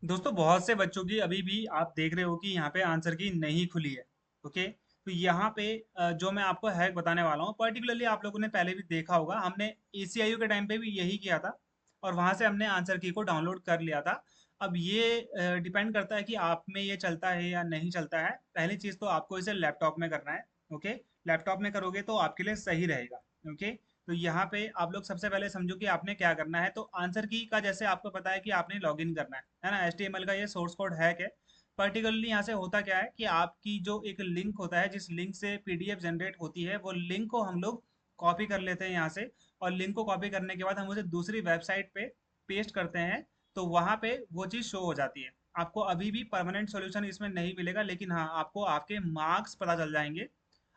दोस्तों बहुत से बच्चों की अभी भी आप देख रहे हो कि यहाँ पे आंसर की नहीं खुली है। ओके, तो यहाँ पे जो मैं आपको हैक बताने वाला हूँ, पर्टिकुलरली आप लोगों ने पहले भी देखा होगा, हमने एसीआईयू के टाइम पे भी यही किया था और वहां से हमने आंसर की को डाउनलोड कर लिया था। अब ये डिपेंड करता है कि आप में ये चलता है या नहीं चलता है। पहली चीज तो आपको इसे लैपटॉप में करना है। ओके, लैपटॉप में करोगे तो आपके लिए सही रहेगा। ओके, तो यहाँ पे आप लोग सबसे पहले समझो कि आपने क्या करना है। तो आंसर की का जैसे आपको पता है कि आपने लॉगिन करना है ना। HTML का ये सोर्स कोड हैक है। पर्टिकुलरली यहाँ से होता क्या है कि आपकी जो एक लिंक होता है, जिस लिंक से पीडीएफ जनरेट होती है, वो लिंक को हम लोग कॉपी कर लेते हैं यहाँ से। और लिंक को कॉपी करने के बाद हम उसे दूसरी वेबसाइट पे पेस्ट करते हैं। तो वहाँ पे वो चीज़ शो हो जाती है। आपको अभी भी परमानेंट सॉल्यूशन इसमें नहीं मिलेगा, लेकिन हाँ, आपको आपके मार्क्स पता चल जाएंगे।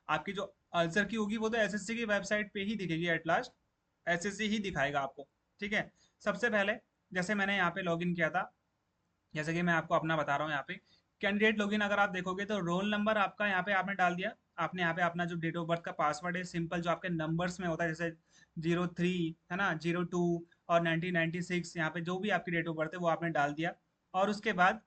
आपकी जो आंसर की होगी वो तो एसएससी की वेबसाइट पे ही दिखेगी एट लास्ट। एसएससी ही दिखाएगा आपको। ठीक है। सबसे पहले जैसे मैंने यहाँ पे लॉगिन किया था, जैसे कि मैं आपको अपना बता रहा हूँ यहाँ पे। कैंडिडेट लॉगिन अगर आप देखोगे तो रोल नंबर आपका यहाँ पे आपने डाल दिया। आपने यहाँ पे अपना जो डेट ऑफ बर्थ का पासवर्ड है सिंपल, जो आपके नंबर्स में होता है, जैसे 03 है ना, 02 और 1996, यहाँ पे जो भी आपकी डेट ऑफ बर्थ है वो आपने डाल दिया। और उसके बाद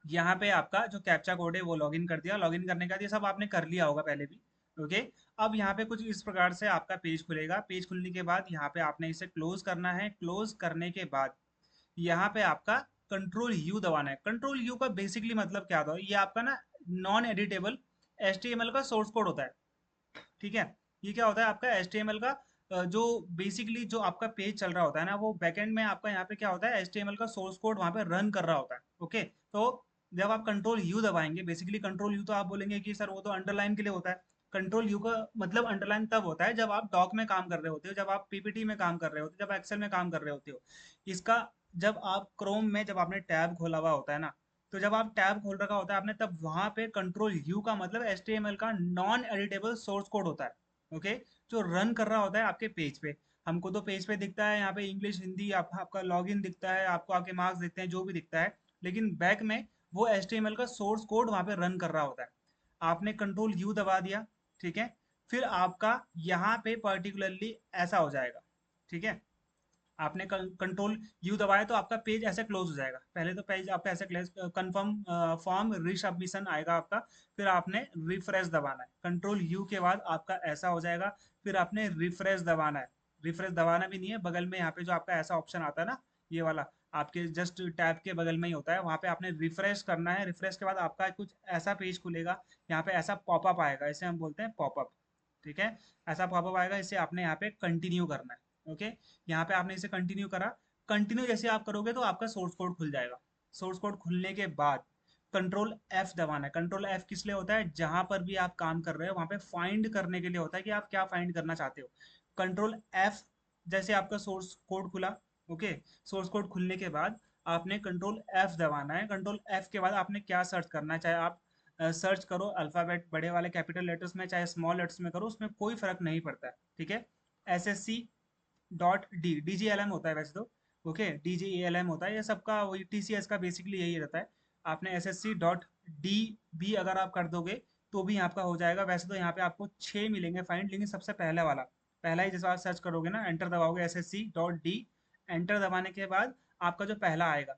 यहाँ पे आपका जो कैप्चा कोड है वो लॉगिन कर दिया। लॉगिन करने के बाद ये सब आपने कर लिया होगा पहले भी। ओके, अब यहाँ पे कुछ इस प्रकार से आपका पेज खुलेगा। पेज खुलने के बाद यहाँ पे आपने इसे क्लोज करना है। क्लोज करने के बाद यहाँ पे आपका कंट्रोल यू दबाना है। कंट्रोल यू का बेसिकली मतलब क्या होता है, ये आपका ना नॉन एडिटेबल HTML का सोर्स कोड होता है। ठीक है। ये क्या होता है आपका HTML का जो बेसिकली जो आपका पेज चल रहा होता है ना, वो बैकएंड में आपका यहाँ पे क्या होता है, HTML का सोर्स कोड वहाँ पे रन कर रहा होता है। ओके, तो जब आप कंट्रोल यू दबाएंगे, बेसिकली कंट्रोल यू तो आप बोलेंगे कि सर वो तो अंडरलाइन के लिए होता है। कंट्रोल यू का मतलब अंडरलाइन तब होता है जब आप डॉक में काम कर रहे होते हो, जब आप पीपीटी में काम कर रहे होते हो, जब एक्सेल में काम कर रहे होते हो। इसका जब आप क्रोम में जब आपने टैब खोला हुआ होता है ना, तो जब आप टैब खोल रखा होता है आपने, तब वहां पे कंट्रोल यू का मतलब HTML का नॉन एडिटेबल सोर्स कोड होता है। ओके, जो रन कर रहा होता है आपके पेज पे। हमको तो पेज पे दिखता है यहाँ पे इंग्लिश हिंदी, आपका लॉगिन दिखता है, आपको आपके मार्क्स दिखते हैं, जो भी दिखता है। लेकिन बैक में वो HTML का सोर्स कोड वहां पे रन कर रहा होता है। आपने कंट्रोल यू दबा दिया। ठीक है। फिर आपका यहाँ पे पर्टिकुलरली ऐसा हो जाएगा। ठीक है। आपने कंट्रोल यू दबाया तो आपका पेज ऐसे क्लोज हो जाएगा। पहले तो पेज आपका ऐसे कंफर्म फॉर्म रिसबमिशन आएगा आपका। फिर आपने रिफ्रेश दबाना है। कंट्रोल यू के बाद आपका ऐसा हो जाएगा। फिर आपने रिफ्रेश दबाना है। रिफ्रेश दबाना भी नहीं है, बगल में यहाँ पे जो आपका ऐसा ऑप्शन आता है ना, ये वाला, आपके जस्ट टैब के बगल में ही होता है, वहाँ पे आपने रिफ्रेश करना है। रिफ्रेश के बाद आपका कुछ ऐसा पेज खुलेगा। यहाँ पे ऐसा पॉपअप आएगा, इसे हम बोलते हैं पॉपअप। ठीक है। ऐसा पॉपअप आएगा, इसे आपने यहाँ पे कंटिन्यू करना है। ओके, यहाँ पे आपने इसे कंटिन्यू करा। कंटिन्यू जैसे आप करोगे तो आपका सोर्स कोड खुल जाएगा। सोर्स कोड खुलने के बाद कंट्रोल एफ दबाना है। कंट्रोल एफ किस लिए होता है, जहां पर भी आप काम कर रहे हो वहां पे फाइंड करने के लिए होता है कि आप क्या फाइंड करना चाहते हो। कंट्रोल एफ, जैसे आपका सोर्स कोड खुला। ओके, सोर्स कोड खुलने के बाद आपने कंट्रोल एफ दबाना है। कंट्रोल एफ के बाद आपने क्या सर्च करना है, चाहे आप सर्च करो अल्फाबेट बड़े वाले कैपिटल लेटर्स में, चाहे स्मॉल लेटर्स में करो, उसमें कोई फर्क नहीं पड़ता है। ठीक है। SSC डॉट डी, DGLM होता है वैसे तो। ओके, DGALM होता है ये सबका, वही TCS का बेसिकली यही रहता है। आपने SSC.D भी अगर आप कर दोगे तो भी आपका हो जाएगा। वैसे तो यहाँ पे आपको 6 मिलेंगे फाइंड, लेकिन सबसे पहला वाला, पहला ही जैसे आप सर्च करोगे ना, एंटर दबाओगे SSC.D, एंटर दबाने के बाद आपका जो पहला आएगा,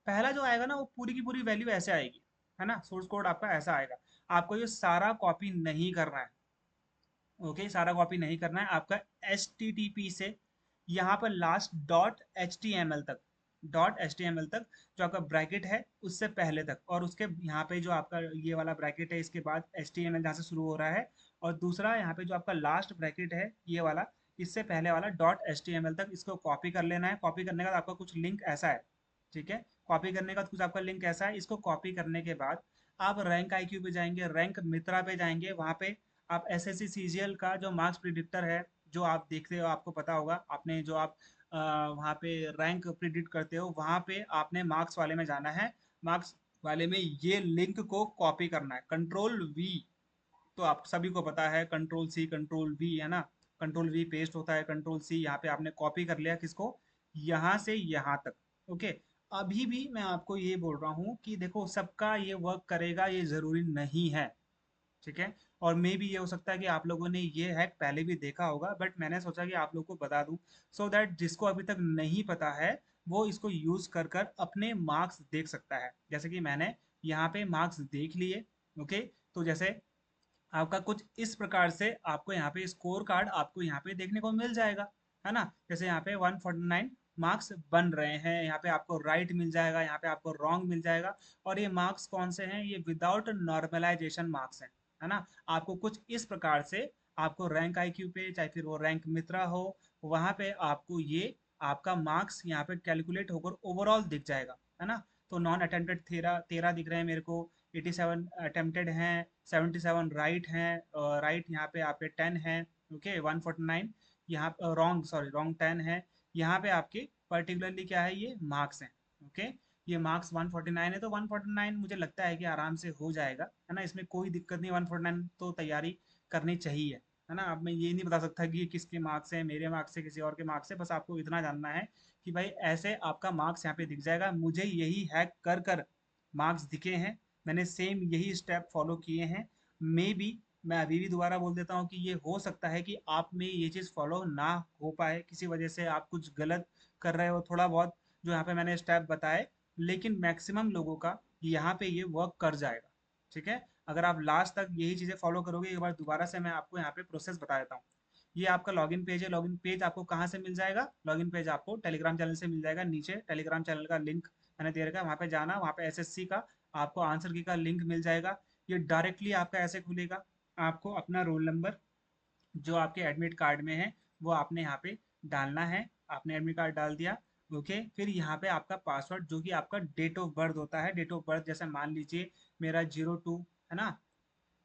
पहला जो आएगा ना, वो पूरी की पूरी वैल्यू ऐसे आएगी, है ना। सोर्स कोड आपका ऐसा आएगा। आपको ये सारा कॉपी नहीं करना है। ओके, सारा कॉपी नहीं करना है आपका। HTTP से यहाँ पर लास्ट .html तक, .html तक, जो आपका ब्रैकेट है उससे पहले तक, और उसके यहाँ पे जो आपका ये वाला ब्रैकेट है, इसके बाद HTML जहाँ से शुरू हो रहा है, और दूसरा यहाँ पे जो आपका लास्ट ब्रैकेट है ये वाला, इससे पहले वाला .html तक, इसको कॉपी कर लेना है। कॉपी करने के बाद आपका कुछ लिंक ऐसा है। ठीक है। कॉपी करने के बाद कुछ आपका लिंक ऐसा है। इसको कॉपी करने के बाद आप रैंक IQ पे जाएंगे, रैंक मित्रा पे जाएंगे। वहाँ पे आप SSC CGL का जो मार्क्स प्रिडिक्टर है, जो आप देखते हो, आपको पता होगा, आपने जो आप वहाँ पे रैंक प्रिडिक्ट करते हो, वहाँ पे आपने मार्क्स वाले में जाना है। मार्क्स वाले में ये लिंक को कॉपी करना है, कंट्रोल V। तो आप सभी को पता है कंट्रोल C कंट्रोल V, है ना। कंट्रोल V पेस्ट होता है, कंट्रोल C यहाँ पे आपने कॉपी कर लिया, किसको, यहाँ से यहाँ तक। ओके, अभी भी मैं आपको ये बोल रहा हूँ कि देखो, सबका ये वर्क करेगा ये जरूरी नहीं है। ठीक है। और मे भी ये हो सकता है कि आप लोगों ने ये हैक पहले भी देखा होगा, बट मैंने सोचा कि आप लोग को बता दूं, सो दैट जिसको अभी तक नहीं पता है वो इसको यूज कर कर अपने मार्क्स देख सकता है। जैसे कि मैंने यहाँ पे मार्क्स देख लिए। ओके, तो जैसे आपका कुछ इस प्रकार से आपको यहाँ पे स्कोर कार्ड आपको यहाँ पे देखने को मिल जाएगा, है ना। जैसे यहाँ पे 149 मार्क्स बन रहे हैं, यहाँ पे आपको राइट मिल जाएगा, यहाँ पे आपको रॉन्ग मिल जाएगा। और ये मार्क्स कौन से हैं, ये विदाउट नॉर्मलाइजेशन मार्क्स हैं, है ना। आपको कुछ इस प्रकार से आपको रैंक आईक्यू पे, चाहे फिर वो रैंक मित्रा हो, वहां पे आपको ये आपका मार्क्स यहाँ पे कैलकुलेट होकर ओवरऑल दिख जाएगा, है ना। तो नॉन अटेम्प्टेड 13 दिख रहे हैं मेरे को, 87 अटेम्प्टेड हैं, 77 राइट हैं, राइट यहाँ पे आपके 10 हैं। ओके, 149 यहाँ रॉन्ग, सॉरी रॉन्ग 10 है। यहाँ पे आपके पर्टिकुलरली क्या है, ये मार्क्स हैं। ओके, ये मार्क्स 149 है, तो 149 मुझे लगता है कि आराम से हो जाएगा, है ना। इसमें कोई दिक्कत नहीं, 149 तो तैयारी करनी चाहिए, है ना। अब मैं ये नहीं बता सकता कि ये किसके मार्क्स है, मेरे मार्क्स से किसी और के मार्क्स से, बस आपको इतना जानना है कि भाई ऐसे आपका मार्क्स यहाँ पे दिख जाएगा। मुझे यही हैक कर कर मार्क्स दिखे हैं, मैंने सेम यही स्टेप फॉलो किए हैं। मे बी मैं अभी भी दोबारा बोल देता हूँ कि ये हो सकता है कि आप में ये चीज़ फॉलो ना हो पाए, किसी वजह से आप कुछ गलत कर रहे हो थोड़ा बहुत, जो यहाँ पे मैंने स्टेप बताए। लेकिन मैक्सिमम लोगों का यहाँ पे ये वर्क कर जाएगा, ठीक है। अगर आप लास्ट तक यही चीज़ें फॉलो करोगे, एक बार दोबारा से मैं आपको यहाँ पे प्रोसेस बता देता हूँ। ये आपका लॉगिन पेज है, लॉगिन पेज आपको कहाँ से मिल जाएगा, लॉगिन पेज आपको टेलीग्राम चैनल से मिल जाएगा। नीचे टेलीग्राम चैनल का लिंक मैंने दे रखा है, वहाँ पे जाना, वहाँ पे एसएससी का आपको आंसर की का लिंक मिल जाएगा। ये डायरेक्टली आपका ऐसे खुलेगा, आपको अपना रोल नंबर जो आपके एडमिट कार्ड में है वो आपने यहाँ पे डालना है। आपने एडमिट कार्ड डाल दिया। ओके, फिर यहाँ पे आपका पासवर्ड जो कि आपका डेट ऑफ बर्थ होता है, डेट ऑफ बर्थ जैसे मान लीजिए मेरा 02, है ना,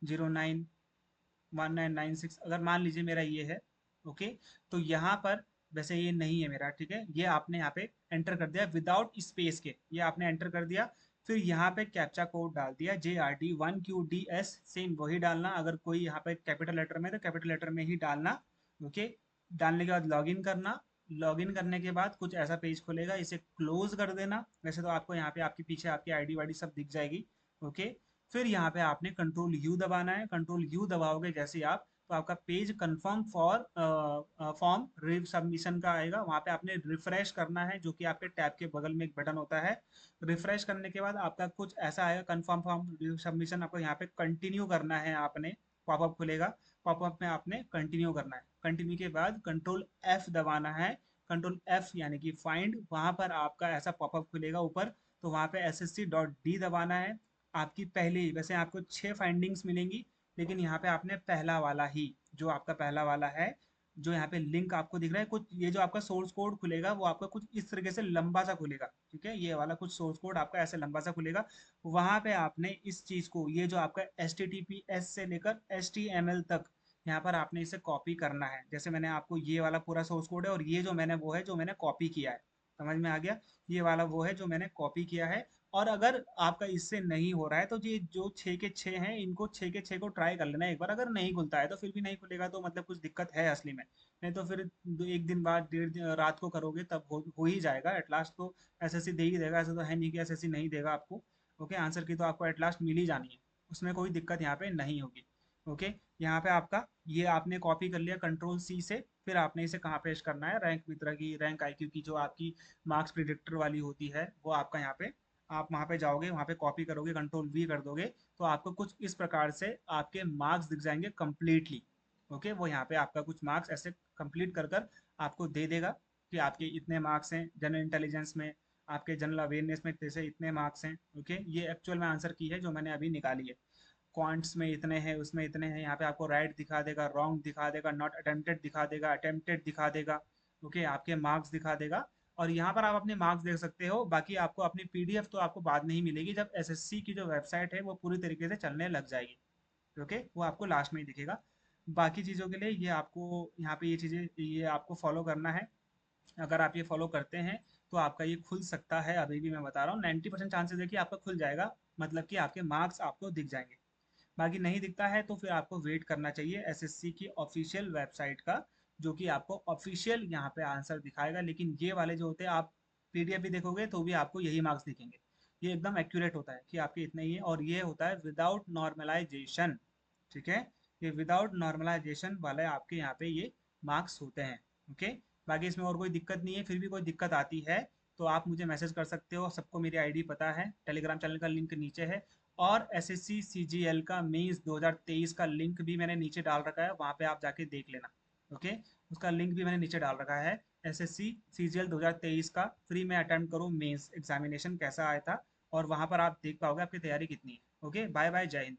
091996, अगर मान लीजिए मेरा ये है। ओके, तो यहाँ पर वैसे ये नहीं है मेरा, ठीक है, ये आपने यहाँ पे एंटर कर दिया विदाउट स्पेस के, ये आपने एंटर कर दिया। फिर यहाँ पे कैप्चा कोड डाल दिया JRD1QDS, सेम वही डालना, अगर कोई यहाँ पे कैपिटल लेटर में तो कैपिटल लेटर में ही डालना। ओके, डालने के बाद लॉगिन करना। लॉगिन करने के बाद कुछ ऐसा पेज खुलेगा, इसे क्लोज कर देना। वैसे तो आपको यहाँ पे आपके पीछे आपकी आईडी वाईडी सब दिख जाएगी। ओके, फिर यहाँ पे आपने कंट्रोल यू दबाना है। कंट्रोल यू दबाओगे जैसे आप, तो आपका page confirm for form review submission का आएगा। वहाँ पे आपने रिफ्रेश करना है, जो कि आपके टैब के बगल में एक बटन होता है। रिफ्रेश करने के बाद आपका कुछ ऐसा आएगा, कंफर्म फॉर्म रिव सबमिशन, आपको यहाँ पे कंटिन्यू करना है। आपने पॉपअप खुलेगा, पॉपअप में आपने कंटिन्यू करना है। कंटिन्यू के बाद कंट्रोल एफ दबाना है। कंट्रोल एफ यानी कि फाइंड, वहाँ पर आपका ऐसा पॉपअप खुलेगा ऊपर, तो वहाँ पे SSC.D दबाना है। आपकी पहली, वैसे आपको 6 फाइंडिंग्स मिलेंगी, लेकिन यहाँ पे आपने पहला वाला ही, जो आपका पहला वाला है, जो यहाँ पे लिंक आपको दिख रहा है, कुछ ये जो आपका सोर्स कोड खुलेगा वो आपका कुछ इस तरीके से लंबा सा खुलेगा, ठीक है। ये वाला कुछ सोर्स कोड आपका ऐसे लंबा सा खुलेगा। वहां पे आपने इस चीज को, ये जो आपका HTTPS से लेकर HTML तक, यहाँ पर आपने इसे कॉपी करना है। जैसे मैंने आपको ये वाला पूरा सोर्स कोड है, और ये जो मैंने वो है जो मैंने कॉपी किया है, समझ में आ गया। ये वाला वो है जो मैंने कॉपी किया है। और अगर आपका इससे नहीं हो रहा है, तो ये जो 6 के 6 हैं, इनको 6 के 6 को ट्राई कर लेना एक बार। अगर नहीं खुलता है तो फिर भी नहीं खुलेगा, तो मतलब कुछ दिक्कत है असली में। नहीं तो फिर एक दिन बाद, डेढ़ दिन रात को करोगे तब हो ही जाएगा एट लास्ट। तो SSC दे ही देगा, ऐसा तो है नहीं कि SSC नहीं देगा आपको। ओके, आंसर की तो आपको एट लास्ट मिल ही जानी है, उसमें कोई दिक्कत यहाँ पे नहीं होगी। ओके, यहाँ पे आपका ये आपने कॉपी कर लिया कंट्रोल C से। फिर आपने इसे कहाँ पेश करना है, रैंक मित्रा की, रैंक IQ की जो आपकी मार्क्स प्रिडिक्टर वाली होती है, वो आपका यहाँ पे, आप वहाँ पे जाओगे, वहाँ पे कॉपी करोगे, कंट्रोल V कर दोगे, तो आपको कुछ इस प्रकार से आपके मार्क्स दिख जाएंगे कंप्लीटली। ओके, वो यहाँ पे आपका कुछ मार्क्स ऐसे कंप्लीट कर कर आपको दे देगा कि आपके इतने मार्क्स हैं जनरल इंटेलिजेंस में, आपके जनरल अवेयरनेस में जैसे इतने मार्क्स हैं। ओके, ये एक्चुअल में आंसर की है जो मैंने अभी निकाली है। क्वांट्स में इतने हैं, उसमें इतने हैं, यहाँ पे आपको राइट दिखा देगा, रॉन्ग दिखा देगा, नॉट अटेम्प्टेड दिखा देगा, अटेम्प्टेड दिखा देगा। ओके, आपके मार्क्स दिखा देगा। और यहाँ पर आप अपने मार्क्स देख सकते हो। बाकी आपको अपनी PDF तो आपको बाद में ही मिलेगी, जब SSC की जो वेबसाइट है वो पूरी तरीके से चलने लग जाएगी। ओके, वो आपको लास्ट में ही दिखेगा। बाकी चीज़ों के लिए ये आपको यहाँ पे ये चीज़ें ये आपको फॉलो करना है। अगर आप ये फॉलो करते हैं तो आपका ये खुल सकता है। अभी भी मैं बता रहा हूँ, 90% चांसेस है कि आपका खुल जाएगा, मतलब कि आपके मार्क्स आपको दिख जाएंगे। बाकी नहीं दिखता है तो फिर आपको वेट करना चाहिए SSC की ऑफिशियल वेबसाइट का, जो कि आपको ऑफिशियल यहाँ पे आंसर दिखाएगा। लेकिन ये वाले जो होते हैं, आप PDF भी देखोगे तो भी आपको यही मार्क्स दिखेंगे। ये एकदम एक्यूरेट होता है कि आपके इतने ही है, और ये होता है विदाउट नॉर्मलाइजेशन, ठीक है। ये विदाउट नॉर्मलाइजेशन वाले आपके यहाँ पे ये मार्क्स होते हैं। ओके, बाकी इसमें और कोई दिक्कत नहीं है। फिर भी कोई दिक्कत आती है तो आप मुझे मैसेज कर सकते हो, सबको मेरी आईडी पता है, टेलीग्राम चैनल का लिंक नीचे है। और एसएससी सीजीएल का मेंस 2023 का लिंक भी मैंने नीचे डाल रखा है, वहाँ पे आप जाके देख लेना। ओके, उसका लिंक भी मैंने नीचे डाल रखा है। एसएससी सीजीएल 2023 का फ्री में अटेम्प्ट करो मेंस एग्जामिनेशन कैसा आया था, और वहाँ पर आप देख पाओगे आपकी तैयारी कितनी है। ओके, बाय बाय, जय हिंद।